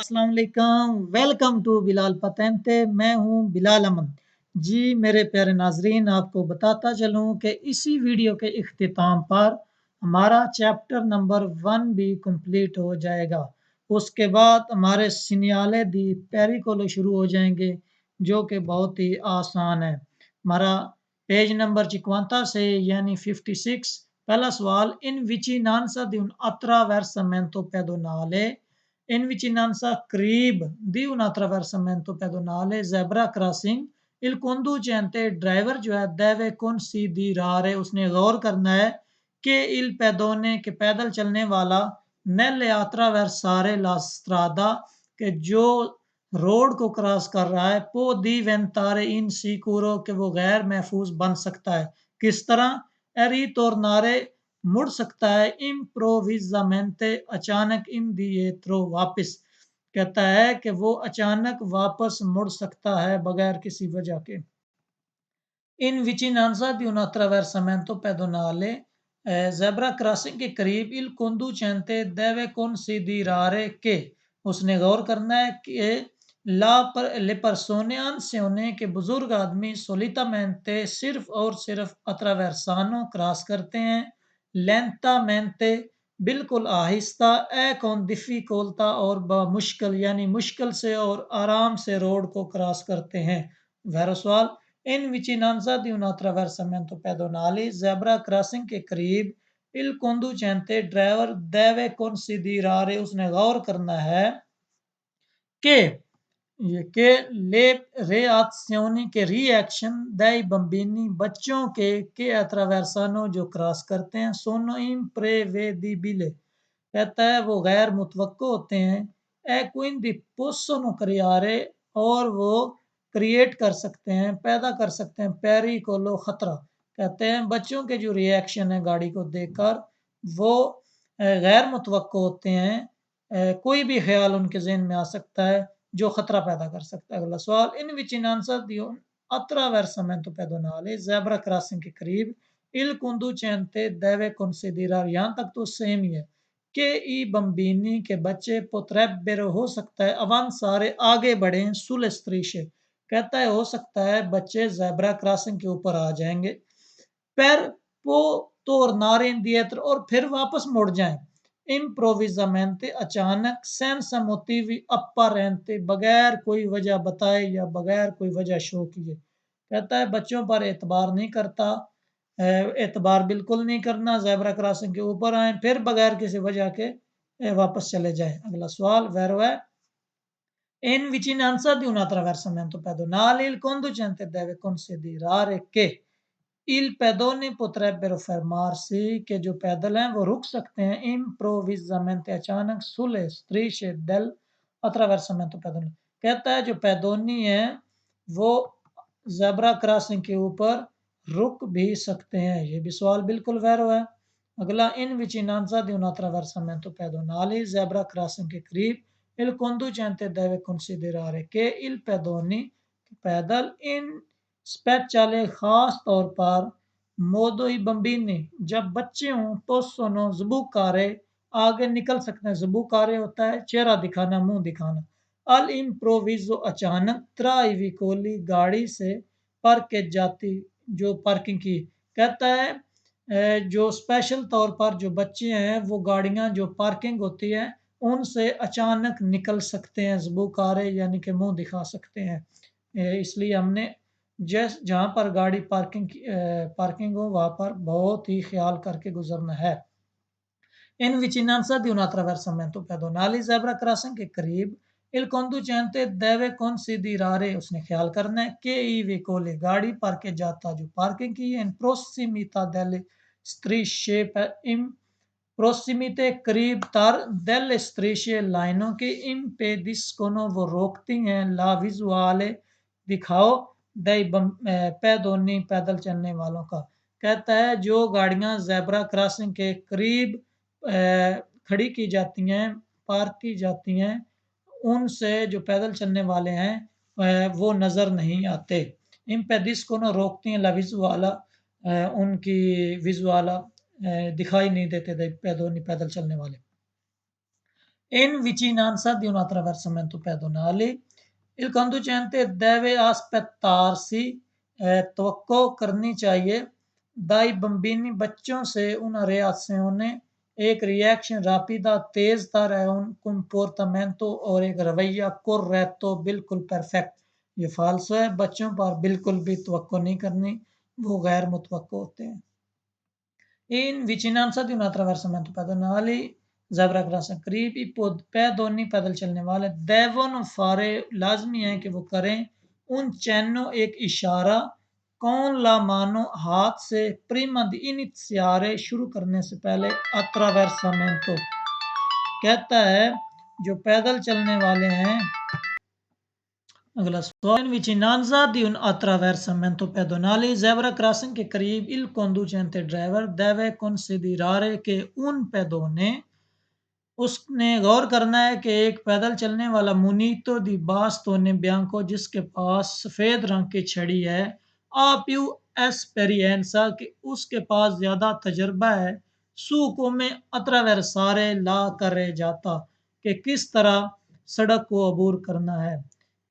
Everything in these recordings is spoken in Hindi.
अस्सलाम वालेकुम, वेलकम टू बिलाल पतेंते। मैं हूँ बिलाल अमन। जी मेरे प्यारे नाजरीन, आपको बताता चलूँ कि इसी वीडियो के इख्तिताम पर हमारा चैप्टर नंबर 1 भी कंप्लीट हो जाएगा। उसके बाद हमारे सिनियाले दी पेरिकोलो शुरू हो जाएंगे, जो कि बहुत ही आसान है। हमारा पेज नंबर 50 से यानी 56। पहला सवाल, इन विचिनांसा di un attraversamento pedonale in vicinanza crib di un attraversamento pedonale zebra crossing il conducente driver जो है deve considerare उसने गौर करना है कि il pedone के पैदल चलने वाला nelle attraversare la strada के जो रोड को क्रॉस कर रहा है पो diventare insicuro के वो गैर महफूज बन सकता है। किस तरह? रिटोर्नारे मुड़ सकता है, इम्प्रोविजामेंटे अचानक, इन दिएत्रो वापस। कहता है कि वो अचानक वापस मुड़ सकता है बगैर किसी वजह के। इन विचिनांसा di un attraversamento pedonale zebra crossing के करीब il conducente deve considerare के उसने गौर करना है कि le persone anziane के बुजुर्ग आदमी solitamente सिर्फ और सिर्फ attraversano क्रॉस करते हैं lentamente बिल्कुल आहिस्ता e con difficoltà और मुश्किल यानी मुश्किल से और आराम से रोड को क्रॉस करते हैं। वह सवाल, इन विचिनांसा di un attraversamento pedonale zebra crossing के करीब il conducente driver deve considerare उसने गौर करना है कि ले reazioni के रिएक्शन dei bambini बच्चों के attraversano जो क्रॉस करते हैं sono imprevedibili कहता है वो गैर मुतवक्को होते हैं e quindi possono creare और वो क्रिएट कर सकते हैं, पैदा कर सकते हैं पेरिकोलो खतरा। कहते हैं बच्चों के जो रिएक्शन है गाड़ी को देखकर वो गैर मुतवक्को होते हैं, कोई भी ख्याल उनके जहन में आ सकता है जो खतरा पैदा कर सकता है। अगला सवाल, इन विचिनांसा di un attraversamento pedonale zebra crossing के करीब il conducente deve considerare यहाँ तक तो सेम ही है कि ई बम्बीनी के बच्चे potrebbero हो सकता है avanzare आगे बढ़ें sulle strisce कहता है हो सकता है बच्चे ज़ेब्रा क्रॉसिंग के ऊपर आ जाएंगे per tornare indietro और फिर वापस मुड़ जाएं improvvisamente अचानक senza motivi apparenti बगैर कोई वजह बताए या बगैर कोई वजह शो किए। कहता है बच्चों पर एतबार नहीं करता, एतबार बिल्कुल नहीं करना, ज़ेब्रा क्रॉसिंग के ऊपर आए फिर बगैर किसी वजह के वापस चले जाएं। अगला सवाल, वेरो है in vicinanza di un attraversamento pedonale il conducente deve considerare che il pedone potrebbero fermarsi che जो पैदल हैं वो रुक सकते हैं improvvisamente अचानक sulle strisce del attraversamento pedonale कहता है जो पैदोनी है वो ज़ेब्रा क्रॉसिंग के ऊपर रुक भी सकते हैं। ये भी सवाल बिल्कुल वैरो है। अगला, इन विचिनांसा di un attraversamento pedonale zebra crossing के करीब il conducente deve considerare che il pedone पैदल इन स्पेशले खास तौर पर मोदो ही बम्बीनी जब बच्चे हों तो सोनो जबूकारे आगे निकल सकते हैं। जबूकारे होता है चेहरा दिखाना, मुंह दिखाना। अल इम्प्रोविजो अचानक त्राइविकोली गाड़ी से पार्क जाती जो पार्किंग की कहता है जो स्पेशल तौर पर जो बच्चे हैं वो गाड़ियां जो पार्किंग होती है उनसे अचानक निकल सकते हैं, जबूकारे यानी कि मुंह दिखा सकते हैं। इसलिए हमने जहाँ पर गाड़ी पार्किंग हो वहाँ पर बहुत ही ख्याल करके गुजरना है। इन विचिनांसा di un attraversamento pedonale zebra crossing के करीब il conducente deve considerare उसने ख्याल करना है che i veicoli गाड़ी parcheggiata जो पार्किंग की है in prossimità delle strisce in prossimità करीब तार delle strisce लाइनों के impediscono वो रोकती हैं la visuale दिखाओ दई पैदोनी पैदल चलने वालों का। कहता है जो गाड़ियां ज़ेब्रा क्रॉसिंग के करीब खड़ी की जाती हैं, पार्क की जाती हैं, उनसे जो पैदल चलने वाले हैं वो नज़र नहीं आते। इन पैदिस को ना रोकती हैं लविज वाला उनकी विज वाला दिखाई नहीं देते पैदल चलने वाले। in vicinanza di un attraversamento pedonale il conducente deve aspettarsi tocco करनी चाहिए dai bambini बच्चों से una reazione एक रिएक्शन rapida तेज तर है un comportamento और एक रवैया corretto बिल्कुल परफेक्ट ये फाल्सो है बच्चों पर बिल्कुल भी तवक्को नहीं करनी वो गैर मुतवक्को होते हैं in vicinanza di un attraversamento pedonale zebra crossing करीब ही पैदोनी पैदल चलने वाले devono fare लाजमी है कि वो करें un cenno एक इशारा con la mano हाथ से prima di iniziare शुरू करने से पहले attraversamento कहता है जो पैदल चलने वाले हैं अगला in vicinanza di un attraversamento pedonale zebra crossing के करीब il conducente driver deve considerare che un pedone उसने गौर करना है कि एक पैदल चलने वाला मुनीतो दी बास्तोने बियांको जिसके पास सफेद रंग की छड़ी है आप्यू एस्पेरियंसा कि उसके पास ज्यादा तजर्बा है सूको में अत्रावेरसारे ला करे जाता कि किस तरह सड़क को अबूर करना है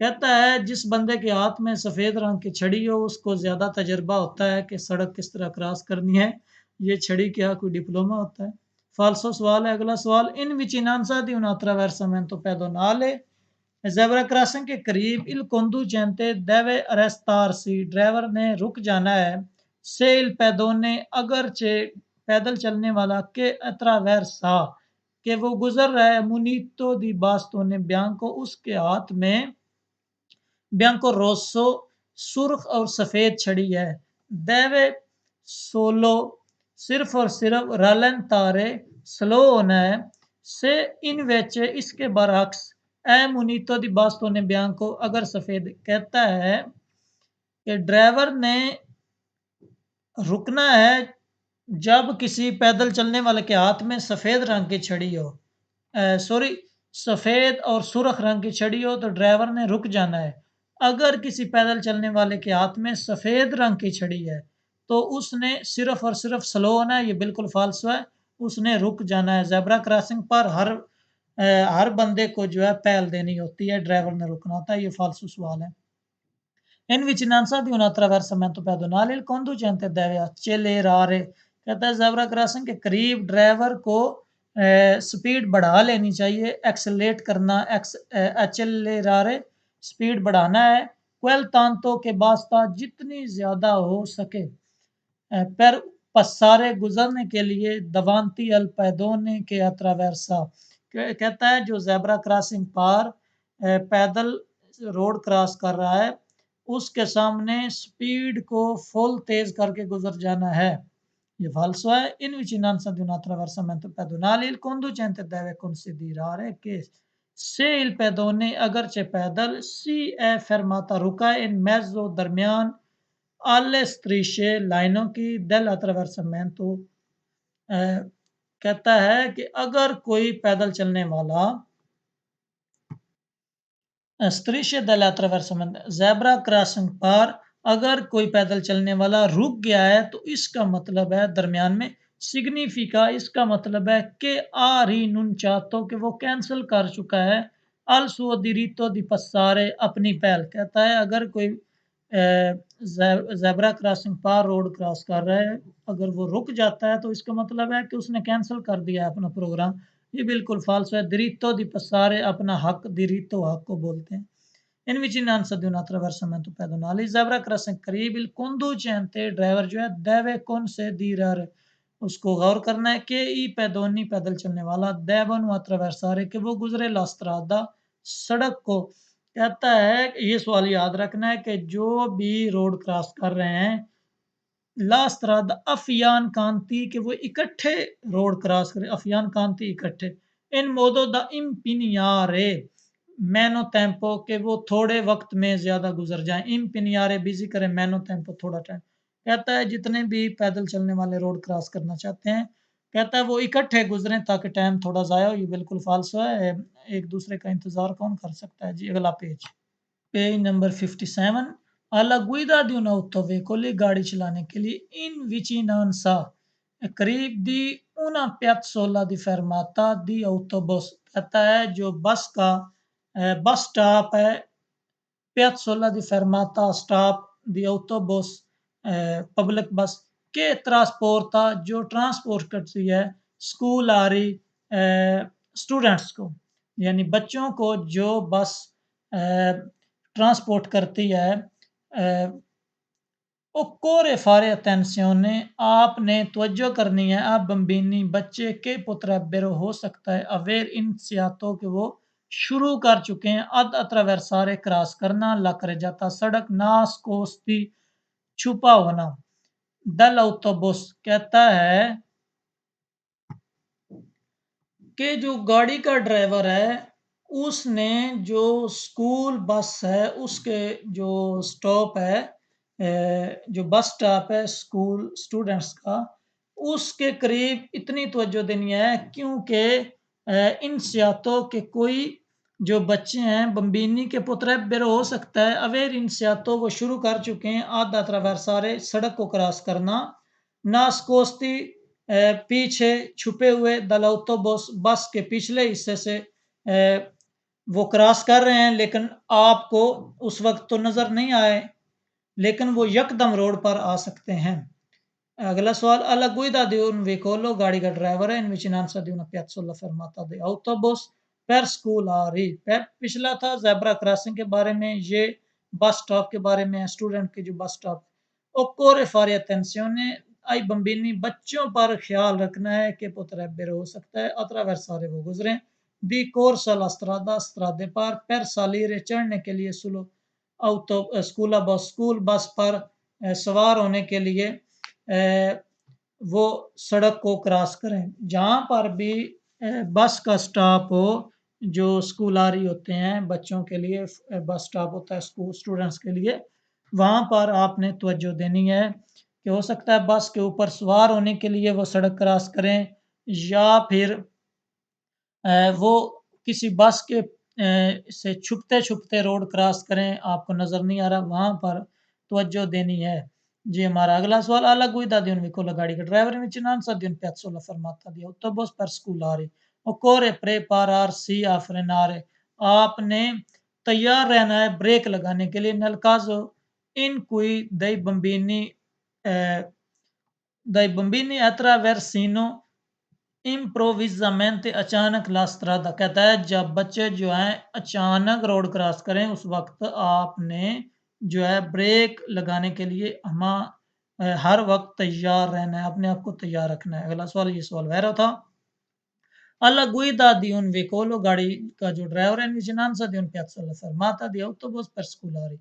कहता है जिस बंदे के हाथ में सफेद रंग की छड़ी हो उसको ज्यादा तजर्बा होता है कि सड़क किस तरह क्रॉस करनी है ये छड़ी क्या कोई डिप्लोमा होता है फाल्सो सवाल है अगला सवाल इन विचिनांसा दी un attraversamento pedonale zebra crossing के करीब il conducente deve arrestarsi driver ने रुक जाना है से il pedone अगरचे पैदल चलने वाला के attraversa कि वो गुजर रहा है मुनीतो दी बास्तोने बियांको उसके हाथ में बियांको रोसो सुर्ख और सफेद छड़ी है देवे सोलो सिर्फ और सिर्फ रलन स्लो होना है से इन वेचे इसके बरक्स ए मुनीतो दी बास्तों ने बयान को अगर सफेद कहता है कि ड्राइवर ने रुकना है जब किसी पैदल चलने वाले के हाथ में सफेद रंग की छड़ी हो सॉरी सफेद और सुर्ख रंग की छड़ी हो तो ड्राइवर ने रुक जाना है अगर किसी पैदल चलने वाले के हाथ में सफेद रंग की छड़ी है तो उसने सिर्फ और सिर्फ स्लो होना है ये बिल्कुल फाल्सो है उसने रुक जाना है ज़ेब्रा क्रॉसिंग पर हर बंदे को जो है पहल देनी होती है ड्राइवर ने रुकना होता है ये फाल्सो सवाल है in vicinanza di un attraversamento pedonale il conducente deve accelerare कहता है ज़ेब्रा क्रॉसिंग के करीब ड्राइवर को स्पीड बढ़ा लेनी चाहिए एक्सेलेट करना एक्सेलरारे स्पीड बढ़ाना है क्वेल तांतो के वास्ता जितनी ज़्यादा हो सके पर पसारे गुजरने के लिए दवांती अल पैदोने के अत्रावेरसा कहता है जो ज़ेब्रा क्रॉसिंग पार पैदल रोड क्रॉस कर रहा है उसके सामने स्पीड को फुल तेज करके गुजर जाना है ये falso è in vicinanza di un attraversamento pedonale il conducente deve considerare che se il pedone अगरचे पैदल si è fermata रुका है in mezzo दरमियान alle strisce लाइनों की del attraversamento कहता है कि अगर कोई पैदल चलने वाला strisce dell'attraversamento ज़ेब्रा क्रॉसिंग पर अगर कोई पैदल चलने वाला रुक गया है तो इसका मतलब है दरमियान में सिग्निफिका इसका मतलब है कि आ रिनुnciato कि वो कैंसिल कर चुका है al suo diritto di passare अपनी पहल कहता है अगर कोई ज़ेब्रा क्रॉसिंग पर रोड क्रॉस कर रहा है अगर वो रुक जाता है तो इसका मतलब है कि उसने कैंसिल कर दिया है अपना प्रोग्राम ये बिल्कुल फाल्स है diritto di passare अपना हक diritto हक को बोलते हैं in vicinanza di un attraversamento pedonale zebra crossing करीब il conducente ड्राइवर जो है deve considerare उसको गौर करना है कि ई पैदोनी पैदल चलने वाला devono attraversare कि वो गुजरे la strada सड़क को कहता है ये सवाल याद रखना है कि जो भी रोड क्रॉस कर रहे हैं ला स्त्रादा अफियान कांति के वो इकट्ठे रोड क्रॉस करें अफियान कांति इकट्ठे इन मोदो दा इम्पिनियारे मैनो टेम्पो के वो थोड़े वक्त में ज्यादा गुजर जाएं इम्पिनियारे बिजी करें मैनो टेम्पो थोड़ा टाइम कहता है जितने भी पैदल चलने वाले रोड क्रॉस करना चाहते हैं कहता है वो इकट्ठे गुजरें ताकि टाइम थोड़ा जाया हो ये बिल्कुल फाल्सो है एक दूसरे का इंतजार कौन कर सकता है जी अगला page number 57 alla guida di un autoveicolo गाड़ी चलाने के लिए इन विचिनांसा करीब दी una piazzola di fermata di autobus, कहता है जो बस का बस स्टॉप है, piazzola di fermata stop di autobus public बस के ट्रांसपोर्टा जो ट्रांसपोर्ट करती है स्कूल आ रही स्टूडेंट्स को, यानी बच्चों को जो बस ट्रांसपोर्ट करती है। occorre fare attenzione, आपने तवज्जो करनी है, आप बम्बीनी बच्चे के potrebbero हो सकता है aver iniziato कि वो शुरू कर चुके हैं ad attraversare क्रॉस करना la carreggiata सड़क nascosti छुपा होना dall'autobus कहता है कि जो गाड़ी का ड्राइवर है उसने जो स्कूल बस है उसके जो स्टॉप है जो बस स्टॉप है स्कूल स्टूडेंट्स का उसके करीब इतनी तवज्जो देनी है क्योंकि इन सियातों के कोई जो बच्चे हैं बम्बीनी के पुत्रेबेरो हो सकता है अवेर इन सियातों वो शुरू कर चुके हैं आधा ट्रावर्सारे सड़क को क्रॉस करना नासकोस्ती पीछे छुपे हुए दलौतो बस के पिछले हिस्से से वो क्रॉस कर रहे हैं लेकिन आपको उस वक्त तो नजर नहीं आए, लेकिन वो यकदम रोड पर आ सकते हैं। अगला सवाल alla guida di un veicolo गाड़ी का ड्राइवर है in vicinanza di una piazzola fermata di autobus per scolari पिछला था जेब्रा क्रॉसिंग के बारे में, ये बस स्टॉप के बारे में है स्टूडेंट के जो bus stop. occorre fare attenzione ai bambini बच्चों पर ख्याल रखना है कि potrebbero हो सकता है attraversare वो गुजरें di corsa la strada strade per salire चढ़ने के लिए सुलो auto स्कूल बस पर सवार होने के लिए वो सड़क को क्रॉस करें। जहाँ पर भी बस का स्टॉप हो, जो स्कूल आ रही होते हैं बच्चों के लिए बस स्टॉप होता है स्कूल स्टूडेंट्स के लिए, वहाँ पर आपने तवज्जो देनी है कि हो सकता है बस के ऊपर सवार होने के लिए वो सड़क क्रॉस करें या फिर वो किसी बस के से छुपते छुपते रोड क्रॉस करें, आपको नजर नहीं आ रहा, वहां पर तवज्जो देनी है। जी हमारा अगला सवाल alla guida di un veicolo गाड़ी के driver in vicinanza di un piazzola fermata di autobus per scolari occorre prepararsi a frenare आपने तैयार रहना है ब्रेक लगाने के लिए nel caso in cui dei bambini attraversino इम्प्रोविज़ामेंट अचानक ला स्ट्रादा कहता है जब बच्चे जो हैं अचानक रोड क्रॉस करें उस वक्त आपने जो है ब्रेक लगाने के लिए हर वक्त तैयार रहना है, अपने आप को तैयार रखना है। अगला सवाल ये सवाल वह था alla guida di un veicolo गाड़ी का जो ड्राइवर है vicinanza di un piazzola fermata di autobus per scolari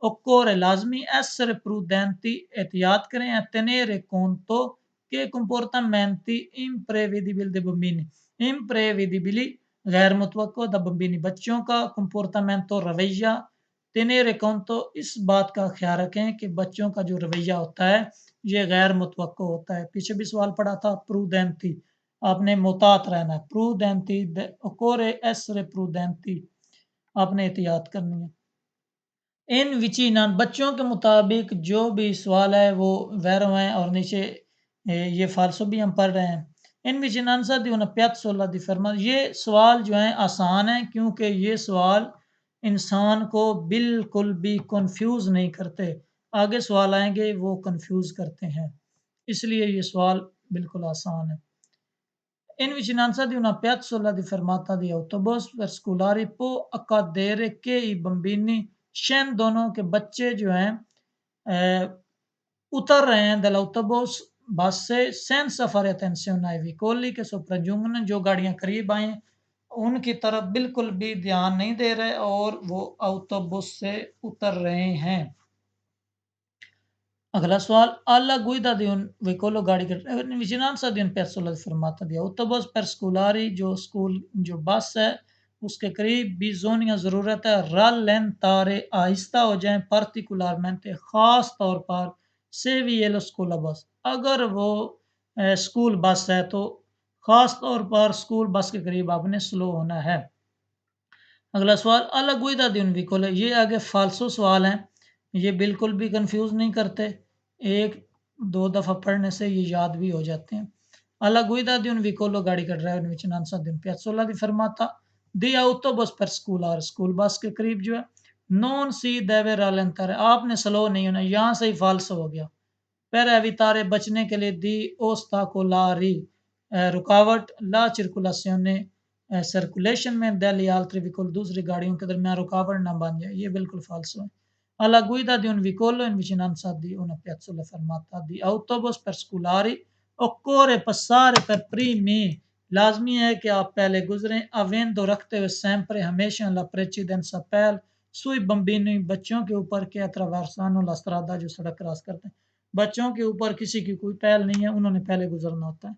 occorre लाजमी essere prudenti एहतियात करें tenere conto che comportamenti imprevedibili dei bambini imprevedibili गैर मुतवक्को द बम्बिनी बच्चों का comportamento रवैया tenere conto इस बात का ख्याल रखें कि बच्चों का जो रवैया होता है ये गैर मुतवक्को होता है। पीछे भी सवाल पड़ा था प्रूडेंटी, आपने मोहतात रहना है प्रूडेंटी occorre essere prudenti आपने एहतियात करनी है। इन विचिनन बच्चों के मुताबिक जो भी सवाल है वो वैरो हैं और नीचे ये फालसो भी हम पढ़ रहे हैं। इन विचिनंसा दी उन पियाज़ोला दी फर्मा ये सवाल जो हैं आसान है क्योंकि ये सवाल इंसान को बिल्कुल भी कंफ्यूज नहीं करते, आगे सवाल आएंगे वो कंफ्यूज करते हैं, इसलिए ये सवाल बिल्कुल आसान है। In vicinanza di una piazzola di fermata di autobus per scolari può accadere che i bambini scendono che बच्चे जो हैं उतर रहे हैं dall'autobus बस से senza fare attenzione ai veicoli che sopraggiungono जो गाड़ियां करीब आए उनकी तरफ बिल्कुल भी ध्यान नहीं दे रहे और वो autobus से उतर रहे हैं। अगला सवाल alla guida di un veicolo गाड़ी के in vicinanza di un piazzola di fermata di autobus per scolari जो स्कूल जो बस है उसके करीब bisogna ज़रूरत है rallentare आहिस्ता हो जाएं particolarmente खास तौर पर se vi è lo scuola bus अगर वो स्कूल बस है तो खास तौर पर स्कूल बस के करीब आपने स्लो होना है। अगला सवाल alla guida di un veicolo ये आगे फालसो सवाल हैं, ये बिल्कुल भी कंफ्यूज नहीं करते। एक 2 दफ़ा पढ़ने से ये याद भी हो जाते हैं। Alla guida di un vicolo गाड़ी का driver in vicinanza di un piazzola di fermata di autobus per scolare, school bus के करीब जो है, non si deve rallentare, आपने स्लो नहीं होना, यहाँ से ही फाल्स हो गया। per evitare, बचने के लिए, di ostacolari, रुकावट, la circolazione, सर्कुलेशन में, degli altri veicoli, दूसरी गाड़ियों के दरमियान रुकावट ना बन जाए, ये बिल्कुल फाल्स है। Alla guida di un vicolo in vicinanza di una piazzola fermata di autobus per scolari occorre passare per primi, लाजमी है कि आप पहले गुजरें, avendo रखते हुए sempre, हमेशा, la precedenza per sui bambini, बच्चों के ऊपर के attraversano la strada, जो सड़क क्रॉस करते हैं, बच्चों के ऊपर किसी की कोई पहल नहीं है, उन्होंने पहले गुजरना होता है।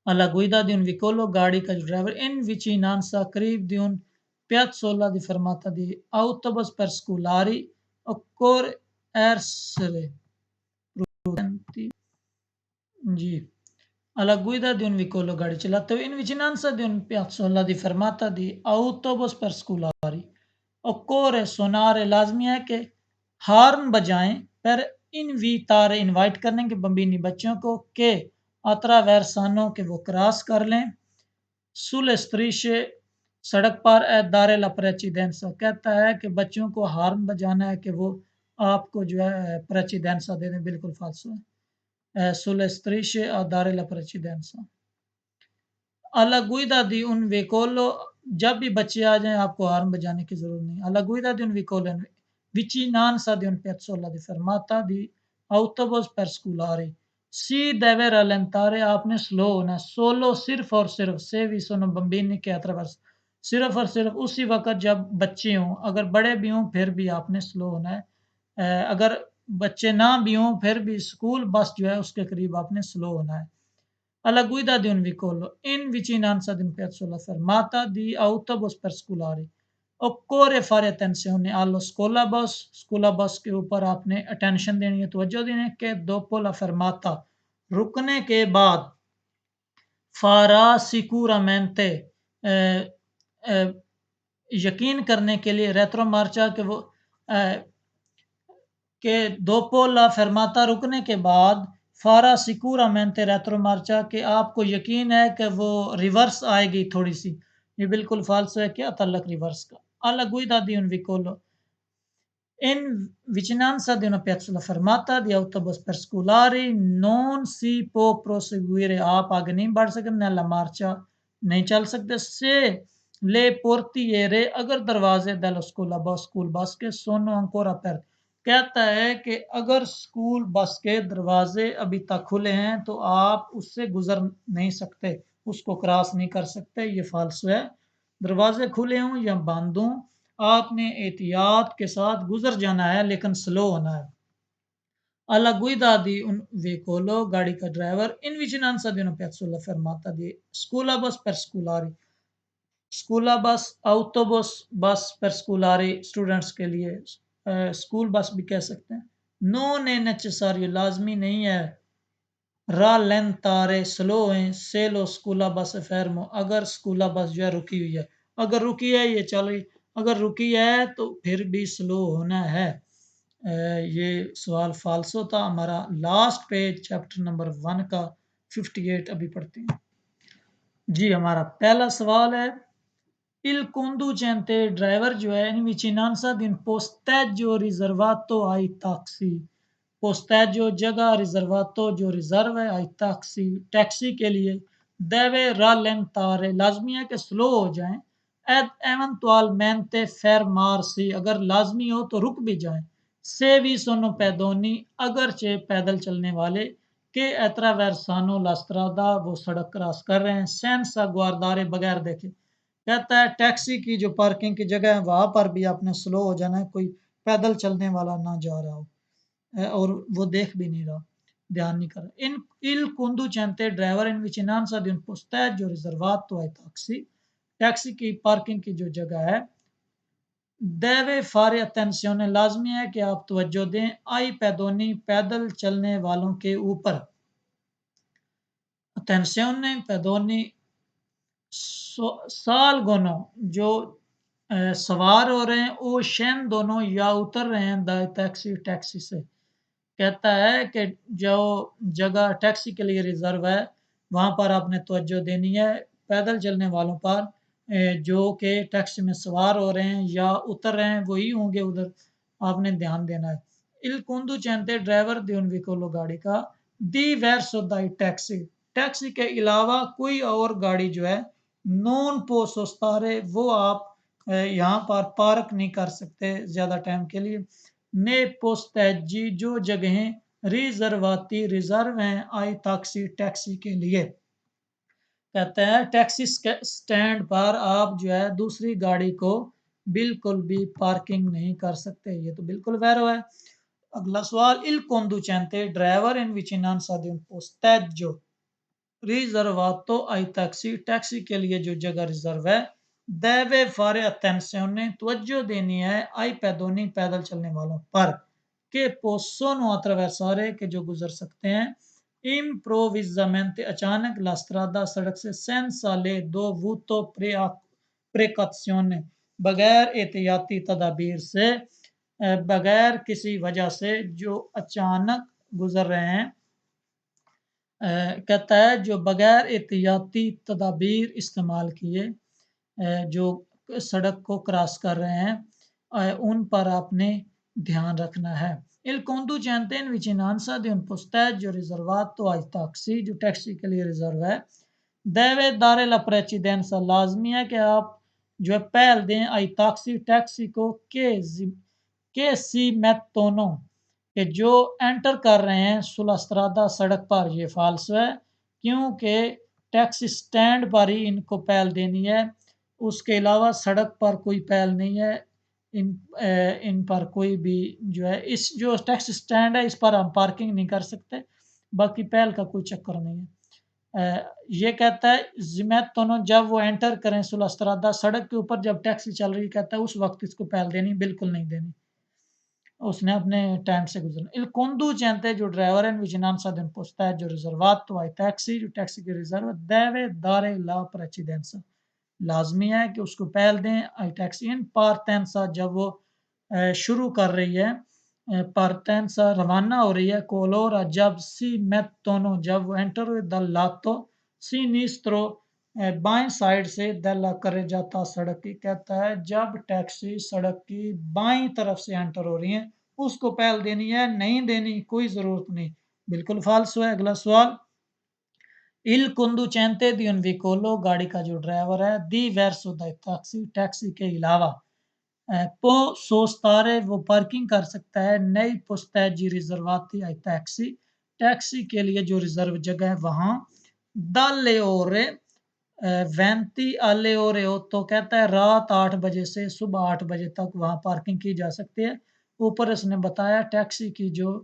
Alla guida di un vicolo, गाड़ी का जो ड्राइवर, in vicinanza, करीब di un piazzola di fermata di autobus per scolari occorre essere prudenti, जी, alla guida di un vicolo, गाड़ी चलाते हुए, in vicinanza di un piazzola di fermata di autobus per scolari occorre suonare, लाजमी है कि हार्न बजाएं, per invitare, इनवाइट करने के, बम्बीनी, बच्चों को, के attraversano, के वो क्रॉस कर लें, sulle strisce, सड़क पर, e dare la precedenza, कहता है कि बच्चों को हार्न बजाना है कि वो आपको जो है precedenza दे दें, बिल्कुल फाल्स है। sulle strisce a dare la precedenza। alla guida di un vicolo, जब भी बच्चे आ जाएं आपको हार्न बजाने की जरूरत नहीं। alla guida di un vicolo in vicinanza di un piazzola di fermata di autobus per scolari si deve rallentare, आपने स्लो होना है, solo, सिर्फ और सिर्फ, se vi sono bambini che attraverso, सिर्फ और सिर्फ उसी वक्त जब बच्चे हों, अगर बड़े भी हों फिर भी आपने स्लो होना है। अगर बच्चे ना भी हों फिर भी स्कूल बस जो है उसके करीब आपने स्लो होना है। Alla guida di un vicolo in vicinanza di un piazzola fermata di autobus per scolari occorre fare attenzione allo scolabus के ऊपर आपने attention देनी है, तवज्जो देनी है कि dopo la fermata, रुकने के बाद, farà sicuramente, यकीन करने के लिए, रेट्रोमार्चा के वो कि दोपो ला फरमाता, रुकने के बाद, फारा सिक्योरामेंटे रेट्रोमार्चा, कि आपको यकीन है कि वो रिवर्स आएगी थोड़ी सी, ये बिल्कुल फाल्स है, क्या तल्लक रिवर्स का। alla guida di un vicolo in vicinanza di una piazzola fermata di autobus per scolari non si può proseguire, आप आगे नहीं बढ़ सकते, nella marcia, नहीं चल सकते, se le portiere, अगर दरवाजे dello scolabus, स्कूल बस के, sono ancora aperti, कहता है कि अगर स्कूल बस के दरवाजे अभी तक खुले हैं तो आप उससे गुजर नहीं सकते, उसको क्रॉस नहीं कर सकते, ये फाल्स है। दरवाजे खुले हों या बंद हों, आपने एहतियात के साथ गुजर जाना है, लेकिन स्लो होना है। alla guida di un vicolo, गाड़ी का driver, in vicinanza di una piazzola fermata di scolabus per scolari, स्कूला बस, autobus, बस per scolari, स्टूडेंट्स के लिए, स्कूल बस भी कह सकते हैं। non è necessario, लाजमी नहीं है, rallentare, स्लो है, se lo scuola bus è fermo, अगर स्कूला बस जो है रुकी हुई है, अगर रुकी है ये चल रही, अगर रुकी है तो फिर भी स्लो होना है। ये सवाल फाल्सो था। हमारा लास्ट पेज चैप्टर नंबर 1 का 58 अभी पढ़ते हैं। जी, हमारा पहला सवाल है, il conducente, ड्राइवर जो है, in vicinanza di un posteggio riservato ai taxi, posteggio जगह, riservato जो रिजर्व है, ai taxi टैक्सी के लिए, deve rallentare, लाजमी है कि स्लो हो जाएं, ed eventualmente fermarsi, अगर लाजमी हो तो रुक भी जाएं, se vi sono pedoni, अगरचे पैदल चलने वाले, के attraversano la strada, वो सड़क क्रॉस कर रहे हैं, senza guardare, बगैर देखे, कहता है टैक्सी की जो पार्किंग की जगह है वहां पर भी आपने स्लो हो जाना है, कोई पैदल चलने वाला ना जा रहा हो और वो देख भी नहीं रहा, ध्यान नहीं कर रहा। इन il conducente, driver, in vicinanza di un posteggio riservato ai taxi, taxi की पार्किंग की जो जगह है, deve fare attenzione, लाजमी है कि आप तवज्जो दें, आई पैदोनी, पैदल चलने वालों के ऊपर, attenzione pedoni साल गोनो, जो सवार हो रहे हैं, ओ शेन दोनों, या उतर रहे हैं द टैक्सी, टैक्सी से, कहता है कि जो जगह टैक्सी के लिए रिजर्व है वहाँ पर आपने तवज्जो देनी है। पैदल चलने वालों पर जो कि टैक्सी में सवार हो रहे हैं या उतर रहे हैं वही होंगे उधर, आपने ध्यान देना है। इल conducente ड्राइवर दी उन व्हीकल गाड़ी का दी verso dai टैक्सी, टैक्सी के अलावा कोई और गाड़ी जो है नॉन पोसो स्तारे वो आप यहाँ पर पार्क नहीं कर सकते ज़्यादा टाइम के लिए। ने पोस्टैजी जो जगहें रिजर्वाती रिजर्व हैं आई टैक्सी टैक्सी के लिए। कहते हैं टैक्सी स्टैंड पर आप जो है दूसरी गाड़ी को बिल्कुल भी पार्किंग नहीं कर सकते, ये तो बिल्कुल वैरो है। अगला सवाल इल conducente ड्राइवर इन विचिनांसा di un posteggio रिजर्वातो आई टैक्सी, टैक्सी के लिए जो जगह रिजर्व है deve fare attenzione तवज्जो देनी है आई पैदोनी पैदल चलने वालों पर che possono attraversare के जो गुजर सकते हैं improvvisamente अचानक la strada सड़क से senza le dovuto precauzione बगैर एहतियाती तदाबीर से बगैर किसी वजह से जो अचानक गुजर रहे हैं कहता है जो बगैर एहतियाती तदाबीर इस्तेमाल किए जो सड़क को क्रॉस कर रहे हैं उन पर आपने ध्यान रखना है। Il conducente in vicinanza di un posteggio riservato ai taxi जो टैक्सी के लिए रिजर्व है deve dare la precedenza लाजमी है कि आप जो है पहल दें आई टैक्सी टैक्सी को के सी mettono कि जो एंटर कर रहे हैं सुलास्त्रादा सड़क पर, ये फाल्सो है क्योंकि टैक्सी स्टैंड पर ही इनको पहल देनी है, उसके अलावा सड़क पर कोई पहल नहीं है। इन पर कोई भी जो है इस जो टैक्सी स्टैंड है इस पर हम पार्किंग नहीं कर सकते, बाकी पहल का कोई चक्कर नहीं है। ये कहता है जिमेतोनो जब वो एंटर करें सुलास्त्रादा सड़क के ऊपर जब टैक्सी चल रही कहता है उस वक्त इसको पहल देनी बिल्कुल नहीं देनी, उसने अपने टाइम से गुजरना। इल conducente जो ड्राइवर है विजिलेंस दिन पूछता है जो रिजर्वातो आई टैक्सी जो टैक्सी के reserve deve dare la precedenza लाजमी है कि उसको पहल दें आई टैक्सी इन partenza जब वो शुरू कर रही है partenza रवाना हो रही है कोलोरा जब सी mettono जब वो एंटर हुए dal lato sinistro बाएं साइड से दल्ला करे जाता सड़क की, कहता है जब टैक्सी सड़क की बाईं तरफ से एंटर हो रही है उसको पहल देनी है, नहीं देनी कोई जरूरत नहीं, बिल्कुल फाल्सो है। अगला सवाल इल conducente di un vicolo गाड़ी का जो ड्राइवर है दी verso dai taxi टैक्सी के अलावा पो सोस्तारे वो पार्किंग कर सकता है नई पोस्टैजी रिजर्वाती आई टैक्सी टैक्सी के लिए जो रिजर्व जगह है वहां दाले ओरे वैंती आले और तो कहता है रात 8 बजे से सुबह 8 बजे तक वहां पार्किंग की जा सकती है। ऊपर इसने बताया टैक्सी की जो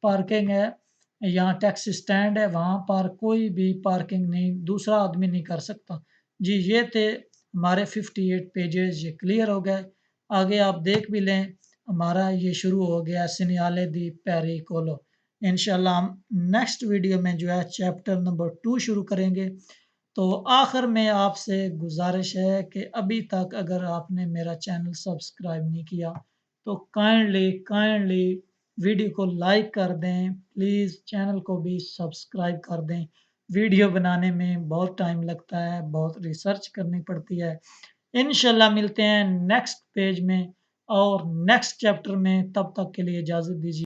पार्किंग है यहाँ टैक्सी स्टैंड है वहां पर कोई भी पार्किंग नहीं दूसरा आदमी नहीं कर सकता। जी ये थे हमारे 58 पेजेस, ये क्लियर हो गए। आगे आप देख भी लें हमारा ये शुरू हो गया सिनियाले दी पेरिकोलो। इंशाल्लाह हम नेक्स्ट वीडियो में जो है चैप्टर नंबर 2 शुरू करेंगे। तो आखिर में आपसे गुजारिश है कि अभी तक अगर आपने मेरा चैनल सब्सक्राइब नहीं किया तो काइंडली वीडियो को लाइक कर दें, प्लीज़ चैनल को भी सब्सक्राइब कर दें। वीडियो बनाने में बहुत टाइम लगता है, बहुत रिसर्च करनी पड़ती है। इंशाल्लाह मिलते हैं नेक्स्ट पेज में और नेक्स्ट चैप्टर में, तब तक के लिए इजाज़त दीजिए।